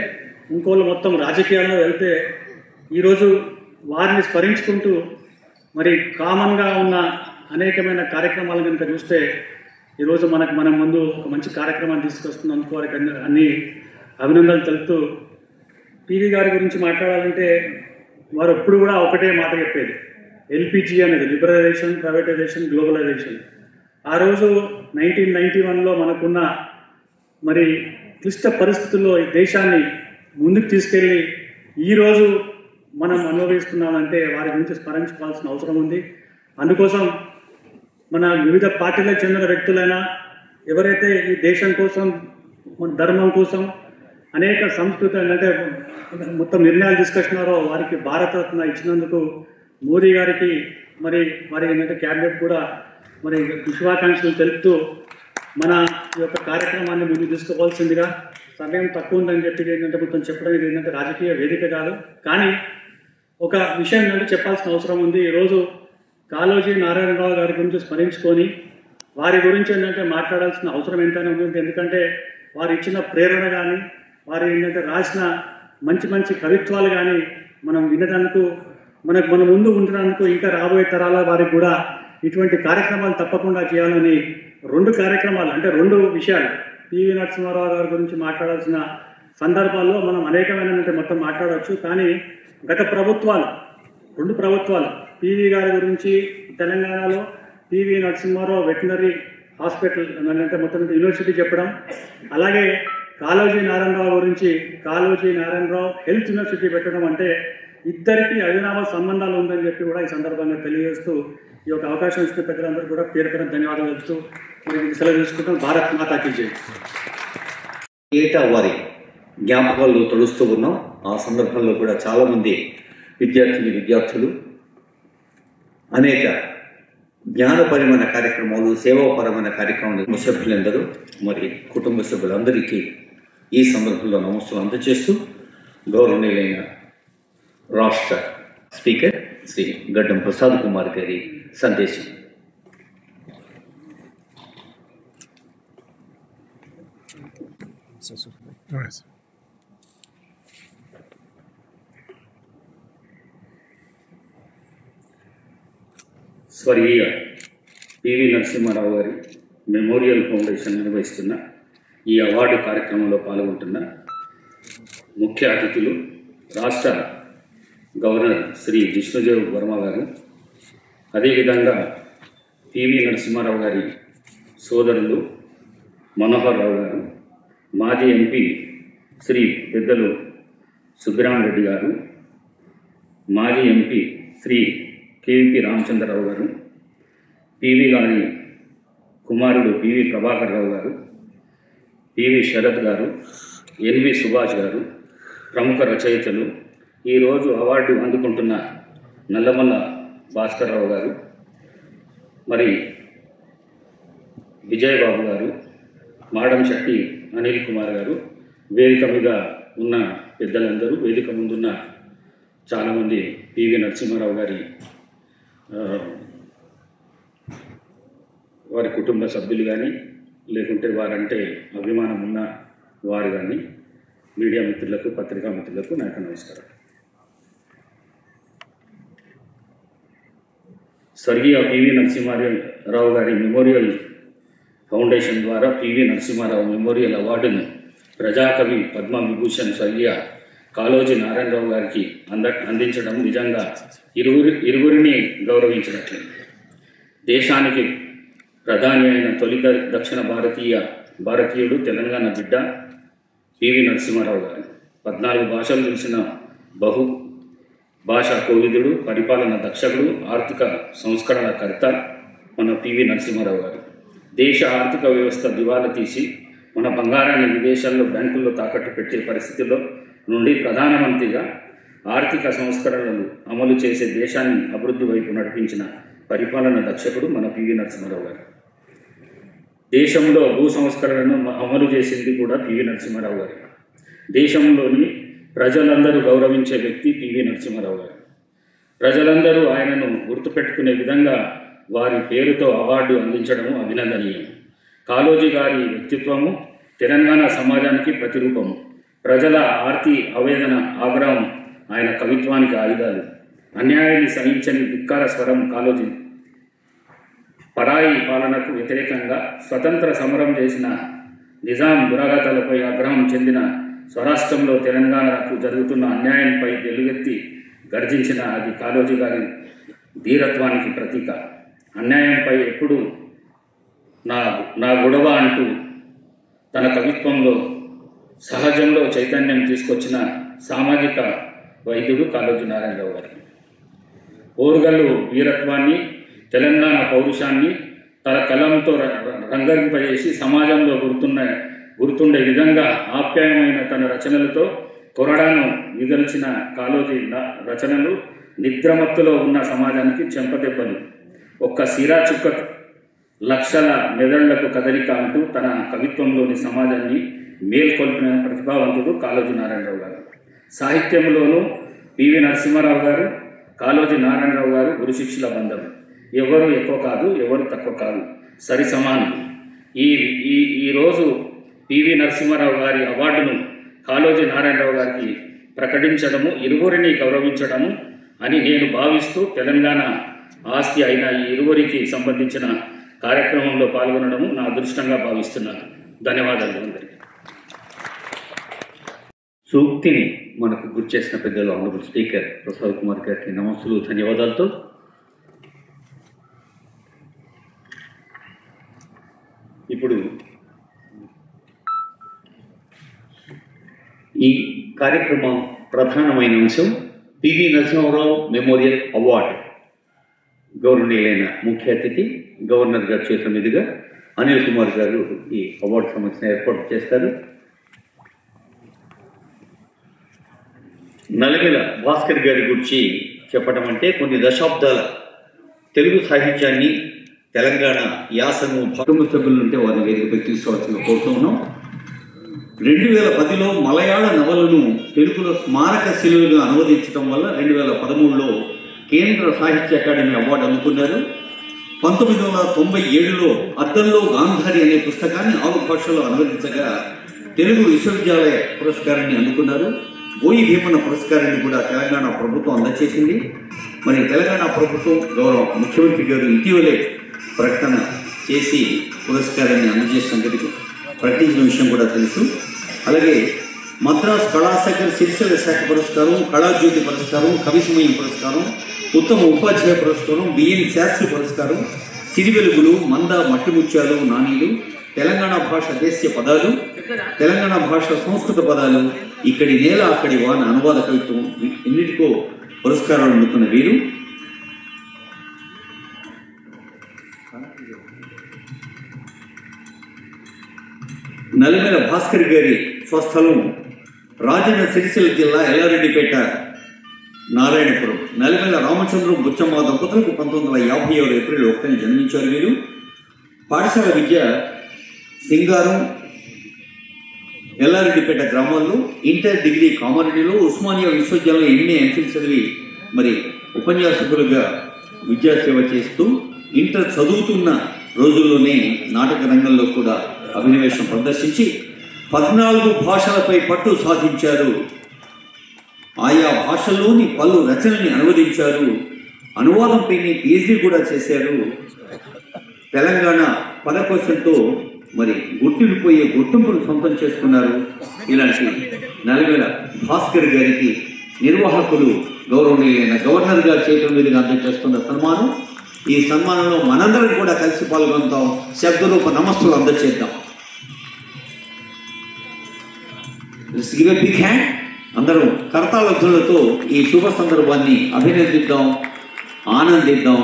ఇంకోళ్ళు మొత్తం రాజకీయాల్లో వెళ్తే ఈరోజు వారిని స్మరించుకుంటూ మరి కామన్గా ఉన్న అనేకమైన కార్యక్రమాలు కనుక చూస్తే ఈరోజు మన ముందు ఒక మంచి కార్యక్రమాన్ని తీసుకొస్తున్నందుకు వారికి అన్ని అభినందనలు తెలుపుతూ, పివి గారి గురించి మాట్లాడాలంటే వారు ఎప్పుడు కూడా ఒకటే మాట చెప్పేది, ఎల్పిజి అనేది లిబరలైజేషన్, ప్రైవేటైజేషన్, గ్లోబలైజేషన్. ఆ రోజు 1991లో మనకున్న మరి క్లిష్ట పరిస్థితుల్లో ఈ దేశాన్ని ముందుకు తీసుకెళ్ళి ఈరోజు మనం అనుభవిస్తున్నామంటే వారి గురించి స్మరించుకోవాల్సిన అవసరం ఉంది. అందుకోసం మన వివిధ పార్టీలకు చెందిన వ్యక్తులైనా ఎవరైతే ఈ దేశం కోసం, మన ధర్మం కోసం అనేక సంస్కృతి అంటే మొత్తం నిర్ణయాలు తీసుకొచ్చినారో వారికి భారతరత్న ఇచ్చినందుకు మోదీ గారికి మరి ఏంటంటే క్యాబినెట్ కూడా మరి శుభాకాంక్షలు తెలుపుతూ మన ఈ యొక్క కార్యక్రమాన్ని ముందుకు తీసుకోవాల్సిందిగా, సమయం తక్కువ ఉందని చెప్పి ఏంటంటే మొత్తం చెప్పడం ఇది ఏంటంటే రాజకీయ వేదిక కాదు. కానీ ఒక విషయం ఏంటంటే చెప్పాల్సిన అవసరం ఉంది. ఈరోజు కాళోజీ నారాయణరావు గారి గురించి స్మరించుకొని వారి గురించి ఏంటంటే మాట్లాడాల్సిన అవసరం ఎంతైనా ఉంది. ఎందుకంటే వారు ఇచ్చిన ప్రేరణ కానీ, వారు ఏంటంటే రాసిన మంచి కవిత్వాలు కానీ మనం వినడానికి, మన ముందు ఉండడానికి, ఇంకా రాబోయే తరాల వారికి కూడా ఇటువంటి కార్యక్రమాలు తప్పకుండా చేయాలని 2 కార్యక్రమాలు అంటే 2 విషయాలు పివి నరసింహారావు గారి గురించి మాట్లాడాల్సిన సందర్భాల్లో మనం అనేకమైన మొత్తం మాట్లాడవచ్చు. కానీ గత ప్రభుత్వాలు 2 ప్రభుత్వాలు పివి గారి గురించి తెలంగాణలో పివి నరసింహారావు వెటనరీ హాస్పిటల్ అంటే మొత్తం యూనివర్సిటీ చెప్పడం, అలాగే కాళోజీ నారాయణరావు గురించి కాళోజీ నారాయణరావు హెల్త్ యూనివర్సిటీ పెట్టడం అంటే ఇద్దరికి అవినాభావ సంబంధాలు ఉందని చెప్పి కూడా ఈ సందర్భంగా తెలియజేస్తూ ఈ యొక్క అవకాశం ఇచ్చిన పెద్దలందరూ కూడా పేరు ధన్యవాదాలు చెప్తూ మరి సెలవు తీసుకుంటాం. భారత్ మాతాకి జై. ఏటా వారి జ్ఞాపకాల్లో తొలుస్తూ ఉన్నాం. ఆ సందర్భంలో కూడా చాలామంది విద్యార్థులు అనేక జ్ఞానపరమైన కార్యక్రమాలు, సేవాపరమైన కార్యక్రమాలు సభ్యులందరూ మరి కుటుంబ సభ్యులందరికీ ఈ సందర్భంలో నమస్కారం అందజేస్తూ గౌరవనీయులైన రాష్ట్ర స్పీకర్ శ్రీ గడ్డం ప్రసాద్ కుమార్ గారి సందేశం. స్వర్గీయ పివి నరసింహారావు గారి మెమోరియల్ ఫౌండేషన్ నిర్వహిస్తున్న ఈ అవార్డు కార్యక్రమంలో పాల్గొంటున్న ముఖ్య అతిథులు రాష్ట్ర గవర్నర్ శ్రీ జిష్ణుదేవ్ వర్మ గారు, అదేవిధంగా పివి నరసింహారావు గారి సోదరులు మనోహర్ రావు గారు, మాజీ ఎంపీ శ్రీ పెద్దలు సుబ్బిరామరెడ్డి గారు, మాజీ ఎంపీ శ్రీ కేవీపీ రామచంద్రరావు గారు, పివి గారి కుమారుడు పివి ప్రభాకర్ రావు గారు, పివి శరత్ గారు, ఎన్వి సుభాష్ గారు, ప్రముఖ రచయితలు, ఈరోజు అవార్డు అందుకుంటున్న నల్లమల్ల భాస్కర్ రావు గారు, మరి విజయబాబు గారు, మాడం శెట్టి అనిల్ కుమార్ గారు, వేదిక మీద ఉన్న పెద్దలందరూ, వేదిక ముందున్న చాలామంది పివి నరసింహారావు గారి వారి కుటుంబ సభ్యులు కానీ, లేకుంటే వారంటే అభిమానం ఉన్న వారు కానీ, మీడియా మిత్రులకు, పత్రికా మిత్రులకు నా యొక్క నమస్కారం. స్వర్గీయ పివి నరసింహారావు గారి మెమోరియల్ ఫౌండేషన్ ద్వారా పివి నరసింహారావు మెమోరియల్ అవార్డును ప్రజాకవి పద్మవిభూషణ్ స్వర్గీయ కాళోజీ నారాయణరావు గారికి అందించడం నిజంగా ఇరువురిని గౌరవించినట్లే. దేశానికి ప్రధాని అయిన తొలి దక్షిణ భారతీయుడు తెలంగాణ బిడ్డ పివి నరసింహారావు గారు. 14 భాషలు తెలిసిన బహు భాషా కోవిదుడు, పరిపాలన దక్షకుడు, ఆర్థిక సంస్కరణకర్త మన పివి నరసింహారావు గారు. దేశ ఆర్థిక వ్యవస్థ దివాలా తీసి మన బంగారాన్ని విదేశాల్లో బ్యాంకుల్లో తాకట్టు పెట్టే పరిస్థితుల్లో నుండి ప్రధానమంత్రిగా ఆర్థిక సంస్కరణలు అమలు చేసే దేశాన్ని అభివృద్ధి వైపు నడిపించిన పరిపాలన దక్షకుడు మన పివి నరసింహారావు గారు. దేశంలో భూ సంస్కరణను అమలు చేసింది కూడా పివి నరసింహారావు గారు. దేశంలోని ప్రజలందరూ గౌరవించే వ్యక్తి పివి నరసింహారావు గారు. ప్రజలందరూ ఆయనను గుర్తుపెట్టుకునే విధంగా వారి పేరుతో అవార్డు అందించడము అభినందనీయం. కాళోజీ గారి వ్యక్తిత్వము తెలంగాణ సమాజానికి ప్రతిరూపము. ప్రజల ఆర్తి, ఆవేదన, ఆగ్రహం ఆయన కవిత్వానికి ఆయుధాలు. అన్యాయాన్ని సహించని ధిక్కార స్వరం కాళోజీ. పరాయి పాలనకు వ్యతిరేకంగా స్వతంత్ర సమరం చేసిన నిజాం దురాఘాతాలపై ఆగ్రహం చెందిన స్వరాష్ట్రంలో తెలంగాణకు జరుగుతున్న అన్యాయంపై వెలుగెత్తి గర్జించిన అది కాళోజీ గారి ధీరత్వానికి ప్రతీక. అన్యాయంపై ఎప్పుడు నా గొడవ అంటూ తన కవిత్వంలో సహజంలో చైతన్యం తీసుకొచ్చిన సామాజిక వైద్యుడు కాళోజీ నారాయణరావు గారు. ఓరుగల్లు వీరత్వాన్ని, తెలంగాణ పౌరుషాన్ని తన కలంతో రంగరింపజేసి సమాజంలో గుర్తుండే విధంగా ఆప్యాయమైన తన రచనలతో కొరడాను మిగల్చిన కాళోజీ రచనలు నిద్రమత్తులో ఉన్న సమాజానికి చెంపదెబ్బలు. ఒక్క సిరా చుక్క లక్షల మెదళ్లకు కదలిక అంటూ తన కవిత్వంలోని సమాజాన్ని మేల్కొల్పిన ప్రతిభావంతుడు కాళోజీ నారాయణరావు గారు. సాహిత్యంలోనూ పివి నరసింహారావు గారు, కాళోజీ నారాయణరావు గారు గురు శిష్యుల బంధం. ఎవరు ఎక్కువ కాదు, ఎవరు తక్కువ కాదు, సరి సమానం. ఈరోజు పివి నరసింహారావు గారి అవార్డును కాళోజీ నారాయణరావు గారికి ప్రకటించడము ఇరువురిని గౌరవించడము అని నేను భావిస్తూ తెలంగాణ ఆస్తి అయిన ఈ ఇరువురికి సంబంధించిన కార్యక్రమంలో పాల్గొనడము నా అదృష్టంగా భావిస్తున్నాను. ధన్యవాదాలు అందరికీ. సూక్తిని మనకు గుర్తు చేసిన పెద్దలు ఆనరబుల్ స్పీకర్ ప్రసాద్ కుమార్ గారికి నమస్సులు, ధన్యవాదాలతో ఇప్పుడు ఈ కార్యక్రమం ప్రధానమైన అంశం పివి నరసింహారావు మెమోరియల్ అవార్డు. గౌరవనీయులైన ముఖ్య అతిథి గవర్నర్ గారి చేతుల మీదుగా అనిల్ కుమార్ గారు ఈ అవార్డు సమస్యను ఏర్పాటు చేస్తారు. నల్లగల భాస్కర్ గారి గురించి చెప్పడం అంటే కొన్ని దశాబ్దాల తెలుగు సాహిత్యాన్ని, తెలంగాణ యాసను కుటుంబ సభ్యులు ఉంటే వారిని వేదికపై తీసుకోవాల్సిందిగా కోరుతూ ఉన్నాం. 2010లో మలయాళ నవలను తెలుగులో స్మారక శిలువగా అనువదించడం వల్ల 2013లో కేంద్ర సాహిత్య అకాడమీ అవార్డు అందుకున్నారు. 1997లో అద్దంలో గాంధారి అనే పుస్తకాన్ని 6 భాషల్లో అనువదించగా తెలుగు విశ్వవిద్యాలయ పురస్కారాన్ని అందుకున్నారు. గోయి భీమన్న పురస్కారాన్ని కూడా తెలంగాణ ప్రభుత్వం అందజేసింది. మరి తెలంగాణ ప్రభుత్వం గౌరవ ముఖ్యమంత్రి గారు ఇటీవలే ప్రకటన చేసి పురస్కారాన్ని అందజేసిన సంగతి ప్రకటించిన విషయం కూడా తెలుసు. అలాగే మద్రాస్ కళాశాఖర్ సిరిసిల్ల శాఖ పురస్కారం, కళాజ్యోతి పురస్కారం, కవిసమయం పురస్కారం, ఉత్తమ ఉపాధ్యాయ పురస్కారం, బిఎన్ శాస్త్రి పురస్కారం, సిరివెలుగులు, మంద, మట్టిముత్యాలు, నాణీలు, తెలంగాణ భాష దేశీయ పదాలు, తెలంగాణ భాష సంస్కృత పదాలు, ఇక్కడి నేల అక్కడి వాన అనువాద కవిత్వం ఎన్నిటికో పురస్కారాలు అందుకున్న వీరు నల్లమల భాస్కర్ గారి స్వస్థలం రాజన్న సిరిసిల్ల జిల్లా ఎల్లారెడ్డిపేట నారాయణపురం. నల్లమల రామచంద్రం బుచ్చమ్మ దంపతులకు 1957 ఏప్రిల్ 1న జన్మించారు వీరు. పాఠశాల విద్య సింగారం, ఎల్లారెడ్డిపేట గ్రామాల్లో, ఇంటర్, డిగ్రీ కామారెడ్డిలో, ఉస్మానియా విశ్వవిద్యాలయం ఎంఏ, ఎంఫిల్ చదివి మరి ఉపన్యాసకులుగా విద్యాసేవ చేస్తూ ఇంటర్ చదువుతున్న రోజుల్లోనే నాటక రంగంలో కూడా అభినవేశం ప్రదర్శించి 14 భాషలపై పట్టు సాధించారు. ఆయా భాషల్లోని పలు రచనల్ని అనువదించారు. అనువాదంపైనే PhD కూడా చేశారు. తెలంగాణ పదకోశంతో మరి గుర్తుండిపోయే గుర్తింపును సొంతం చేసుకున్నారు. ఇలాంటి నల్లగల భాస్కర్ గారికి నిర్వాహకులు గౌరవనీయులైన గవర్నర్ గారు చేయటం మీదుగా అందజేస్తున్న సన్మానం. ఈ సన్మానంలో మనందరం కూడా కలిసి పాల్గొంటాం. శబ్దరూప నమస్సులు అందజేద్దాం. అందరం కరతాళధ్వనులతో ఈ శుభ సందర్భాన్ని అభినందిద్దాం, ఆనందిద్దాం,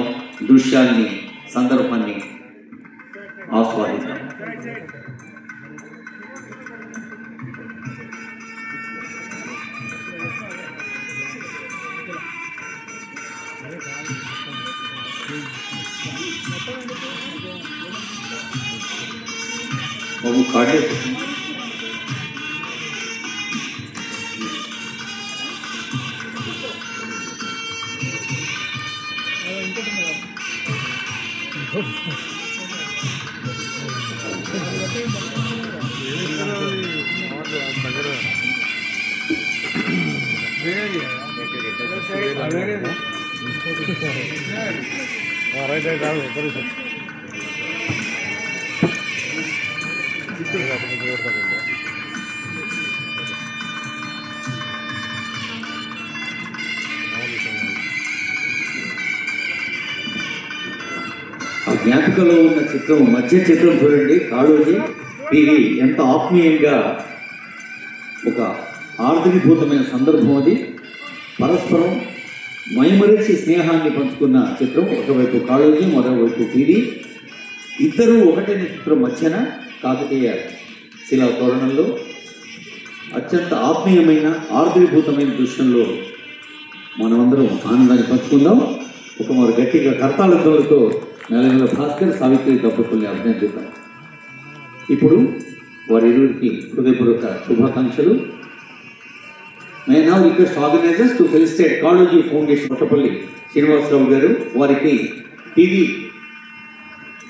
దృశ్యాన్ని సందర్భాన్ని ఆస్వాదిద్దాం. బాబు కార్డు జ్ఞాపికలో ఉన్న చిత్రం, మధ్య చిత్రం చూడండి. కాళోజీ పివి ఎంత ఆత్మీయంగా ఒక ఆర్ద్రీభూతమైన సందర్భం అది. పరస్పరం మైమరిచి స్నేహాన్ని పంచుకున్న చిత్రం. ఒకవైపు కాళోజీ, మరోవైపు పివి, ఇద్దరూ ఒకటైన చిత్రం మధ్యన కాకతీయ శిలా తోరణంలో అత్యంత ఆత్మీయమైన ఆర్ద్రీభూతమైన దృశ్యంలో మనమందరం ఆనందాన్ని పంచుకుందాం. ఒక మరి గట్టిగా కర్తాళతో నల్లగల భాస్కర్, సావిత్రి దంపతుల్ని అభినందిద్దాం. ఇప్పుడు వారిరువురికి హృదయపూర్వక శుభాకాంక్షలు. May now request organisers to felicitate Kaloji foundation Kottapalli Srinivasa Rao గారు. వారికి పివి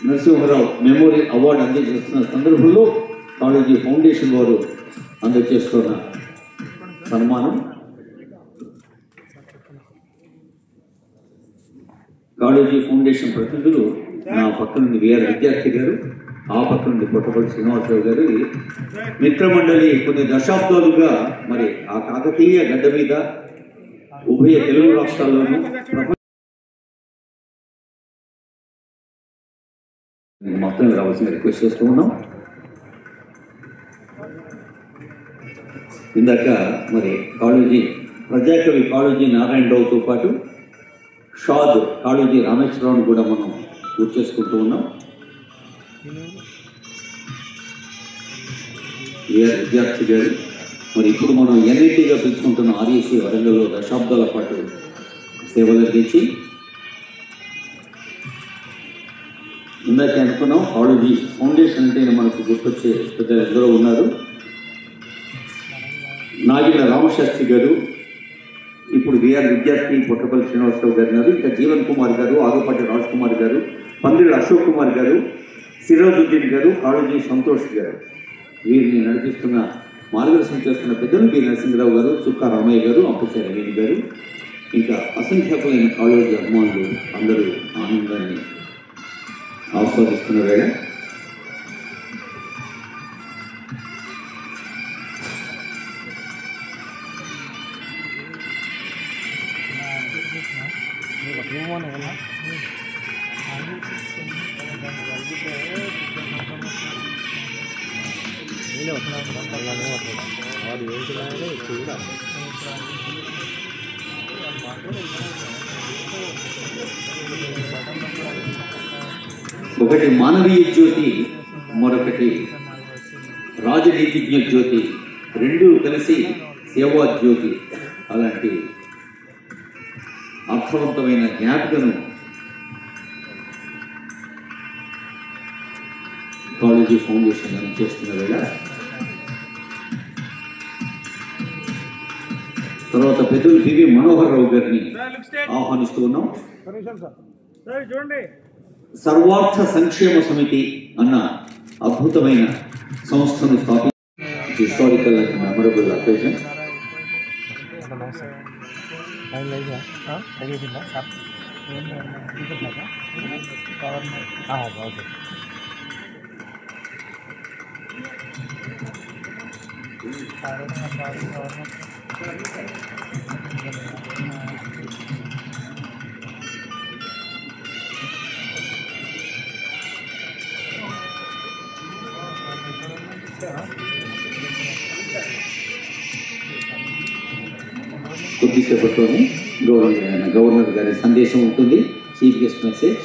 నరసింహారావు మెమోరియల్ అవార్డు అందజేస్తున్న సందర్భంలో కాళోజీ ఫౌండేషన్ వారు అందజేస్తున్న సన్మానం. కాళోజీ ఫౌండేషన్ ప్రతినిధులు నా పక్క నుండి విఆర్ విద్యార్థి గారు, ఆ పక్క నుండి కొట్టపల్లి శ్రీనివాసరావు గారు. మిత్రమండలి కొన్ని దశాబ్దాలుగా మరి ఆ కాకతీయ గడ్డ మీద ఉభయ తెలుగు రాష్ట్రాల్లోనూ మొత్తం రావాల్సిన రిక్వెస్ట్ చేస్తూ ఉన్నాం. ఇందాక మరి కాళోజీ ప్రజాకవి కాళోజీ నారాయణరావుతో పాటు షాద్ కాళోజీ రామేశ్వరరావును కూడా మనం గుర్తు చేసుకుంటూ ఉన్నాం. విద్యార్థి గారు మరి ఇప్పుడు మనం ఎన్ఐటీగా పిలుచుకుంటున్న REC వరంగల్లో దశాబ్దాల పాటు సేవలందించి ఇందాక అనుకున్నాం. కాళోజీ ఫౌండేషన్ అంటే మనకు గుర్తొచ్చే పెద్దలు ఎందరో ఉన్నారు. నాగిల రామశాస్త్రి గారు, ఇప్పుడు విఆర్ విద్యార్థి కొట్టపల్లి శ్రీనివాసరావు గారు ఉన్నారు. ఇంకా జీవన్ కుమార్ గారు, ఆగపాటి రాజ్ కుమార్ గారు, పందిళ్ళ అశోక్ కుమార్ గారు, సిరాజుద్దీన్ గారు, కాళోజీ సంతోష్ గారు. వీరిని నడిపిస్తున్న మార్గదర్శనం చేస్తున్న పెద్దలు బి నరసింహరావు గారు, చుక్కా రామయ్య గారు, అంపశేరి రవీణి గారు, ఇంకా అసంఖ్యాకులైన కాళోజీ అభిమానులు అందరూ ఆనందాన్ని ఆస్వాదిస్తున్న వేళ ఒకటి మానవీయ జ్యోతి, మరొకటి రాజనీతిజ్ఞ జ్యోతి, రెండూ కలిసి సేవా జ్యోతి. అలాంటి అర్థవంతమైన జ్ఞాపికను కాళోజీ ఫౌండేషన్ చేస్తున్న వేళ తర్వాత పెద్దలు పివి మనోహర్ రావు గారిని ఆహ్వానిస్తూ ఉన్నాం. సర్వార్థ సంక్షేమ సమితి అన్న అద్భుతమైన సంస్థను స్థాపించి హిస్టారికల్ అండ్ మెమరబుల్ అకేజన్ కొద్దిసేపట్లోనే గవర్నర్ గారి సందేశం ఉంటుంది. Chief guest message.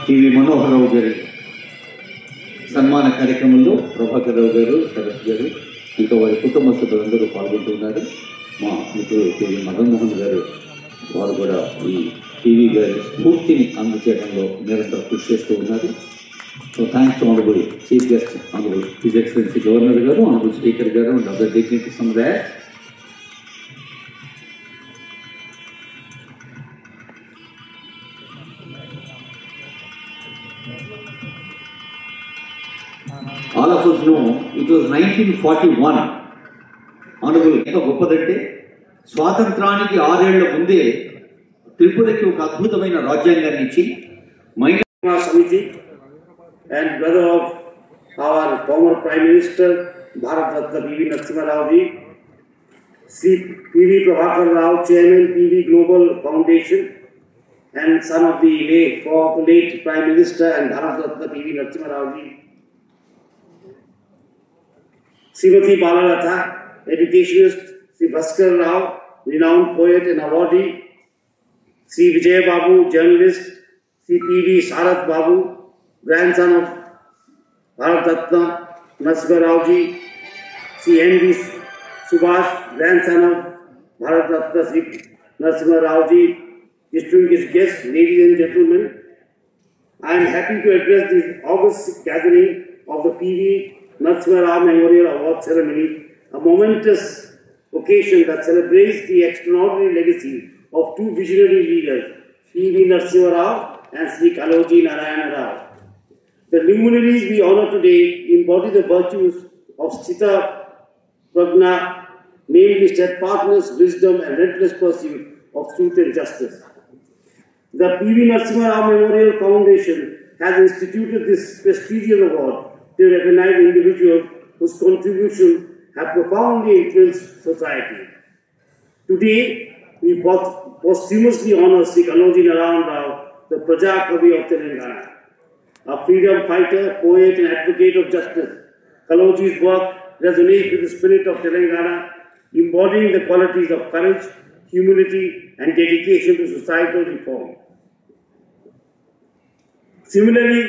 PV Manohar Rao గారి సన్మాన కార్యక్రమంలో ప్రభాకర్ రావు గారు, శరత్ గారు, ఇంకా వారి కుటుంబ సభ్యులందరూ పాల్గొంటున్నారు. మా మిత్రులు పివి మదన్మోహన్ గారు, వారు కూడా ఈ టీవీ గారి స్ఫూర్తిని అందజేయడంలో నిరంతరం కృషి చేస్తూ ఉన్నారు. So thanks to honourable chief guest, honourable his excellency governor గారు, ఆనరబుల్ స్పీకర్ గారు and other dignities on that. All of us know it was 1941. Honourable ఎంత గొప్పదంటే స్వాతంత్రానికి 6 ఏళ్ల ముందే త్రిపురకి ఒక అద్భుతమైన రాజ్యాంగాన్ని ఇచ్చి Samiti and brother of our former Prime Minister Bharat Ratna P.V. Narasimha Rao ji, Sri P.V. Prabhakar Rao, Chairman P.V. Global Foundation and son of the late Prime Minister and Bharat Ratna P.V. Narasimha Rao ji, Srimati Balalatha, educationist, Sri Bhaskar Rao, renowned poet and awardee, Sri Vijay Babu, journalist, Sri P.V. Sarath Babu, grandson of Bharat Ratna Narasimha Rao ji, Sri N.V. Subhash, grandson of Bharat Ratna Sri Narasimha Rao ji, distinguished guests, ladies and gentlemen, I am happy to address this august gathering of the P.V. Narasimha Rao Memorial Award Ceremony, a momentous occasion that celebrates the extraordinary legacy of two visionary leaders, P.V. Narasimha Rao and Sri Kaloji Narayana Rao. The luminaries we honor today embody the virtues of Sthita Prajna, namely steadfastness, wisdom and relentless pursuit of truth and justice. The P.V. Narasimha Rao Memorial Foundation has instituted this prestigious award to recognize individuals whose contributions have profoundly influenced society. Today, we posthumously honor Sri Kaloji Narayana Rao, the Praja Kavi of Telangana. A freedom fighter, poet and advocate of justice, Kaloji's work resonates with the spirit of Telangana, embodying the qualities of courage, humility and dedication to societal reform. Similarly,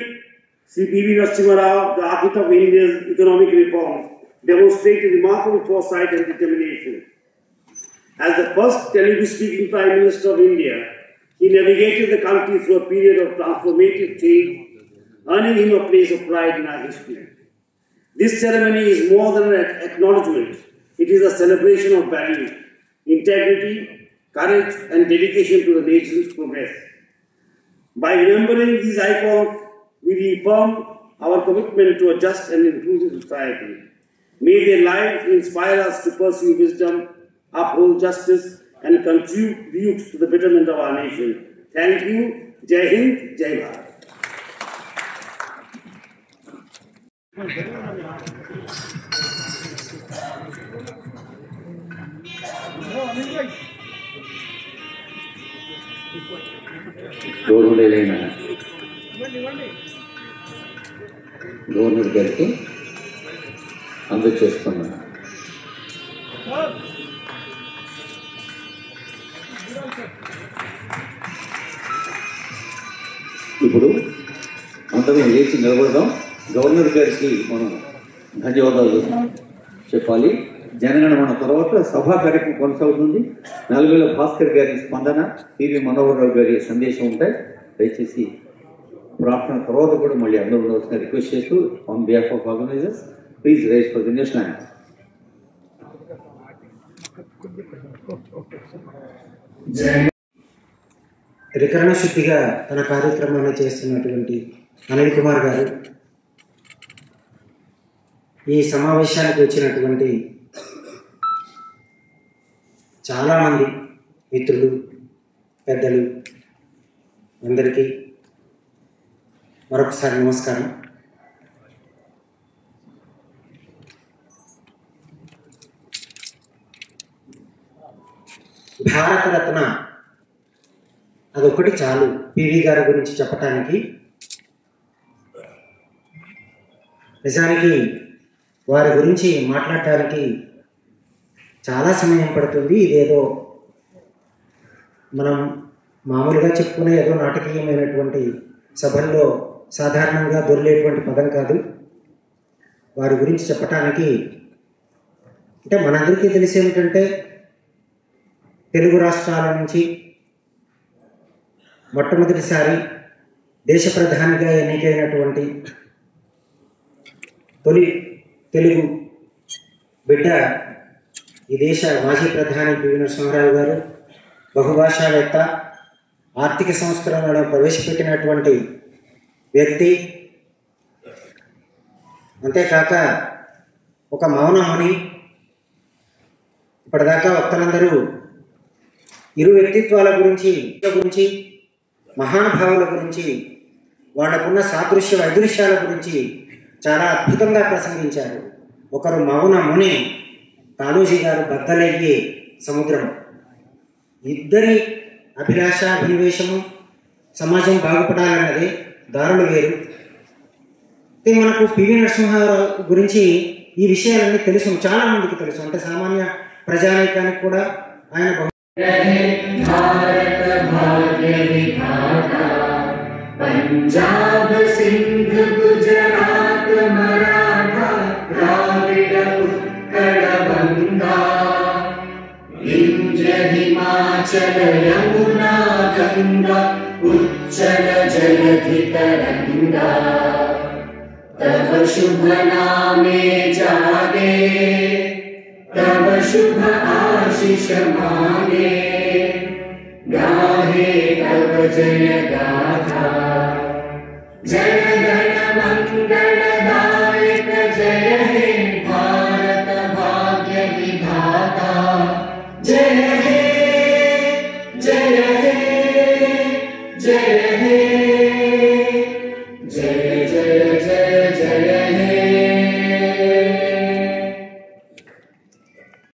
Sri P.V. Narasimha Rao, the architect of India's economic reforms, demonstrated remarkable foresight and determination. As the first Telugu-speaking Prime Minister of India, he navigated the country through a period of transformative change, earning him a place of pride in our history. This ceremony is more than an acknowledgement. It is a celebration of values, integrity, courage and dedication to the nation's progress. By remembering these icons, we reaffirm our commitment to a just and inclusive society. May their lives inspire us to pursue wisdom, uphold justice, and contribute to the betterment of our nation. Thank you. Jai Hind, Jai Bharat. గౌరవులైన governor గారికి అందజేస్తున్నాను. ఇప్పుడు అందరం లేచి నిలబడదాం. Governor గారికి మనం ధన్యవాదాలు చెప్పాలి. జనగణమన తర్వాత సభా కార్యక్రమం కొనసాగుతుంది. నల్గొండ భాస్కర్ గారి స్పందన, పివి మనోహర్ రావు గారి సందేశం ఉంటాయి. దయచేసి ప్రార్థన తర్వాత కూడా మళ్ళీ అందరూ ఉండవలసిన రిక్వెస్ట్ చేస్తూ on behalf of organisers please rise for the national anthem. త్రికరణ శుద్ధిగా తన కార్యక్రమాన్ని చేస్తున్నటువంటి అనిల్ కుమార్ గారు, ఈ సమావేశానికి వచ్చినటువంటి చాలామంది మిత్రులు, పెద్దలు అందరికీ మరొకసారి నమస్కారం. భారతరత్న అదొకటి చాలు పివి గారి గురించి చెప్పటానికి. నిజానికి వారి గురించి మాట్లాడటానికి చాలా సమయం పడుతుంది. ఇదేదో మనం మామూలుగా చెప్పుకునే ఏదో నాటకీయమైనటువంటి సభల్లో సాధారణంగా దొరికేటువంటి పదం కాదు. వారి గురించి చెప్పటానికి అంటే మనందరికీ తెలిసి ఏమిటంటే, తెలుగు రాష్ట్రాల నుంచి మొట్టమొదటిసారి దేశ ప్రధానిగా ఎన్నికైనటువంటి తొలి తెలుగు బిడ్డ ఈ దేశ మాజీ ప్రధాని పివి నరసింహారావు గారు. బహుభాషావేత్త, ఆర్థిక సంస్కరణలను ప్రవేశపెట్టినటువంటి వ్యక్తి. అంతేకాక ఒక మౌనముని. ఇప్పటిదాకా వక్తలందరూ ఇరు వ్యక్తిత్వాల గురించి మహానుభావుల గురించి, వాళ్ళకున్న సాదృశ్య వైదృశ్యాల గురించి చాలా అద్భుతంగా ప్రసంగించారు. ఒకరు మౌన ముని, కాళోజీ గారు బద్దలయ్యే సముద్రం. ఇద్దరి అభిలాష, అభినివేశము సమాజం బాగుపడాలన్నది దారులు వేరు. మనకు పివి నరసింహారావు గురించి ఈ విషయాలన్నీ తెలుసు, చాలా మందికి తెలుసు. అంటే సామాన్య ప్రజానీకానికి కూడా ఆయన भारत भाग्य विधाता पंजाब सिंध गुजरात मराठा द्राविड उत्कल बंगा विंध्य हिमाचल यमुना गंगा उच्चल जलधि तरंगा तव शुभ नामे जागे तव शुभ आशीष मांगे गाहे तव जय गाथा जय गण मंगलदायक जय हे भारत भाग्य विधाता जय हे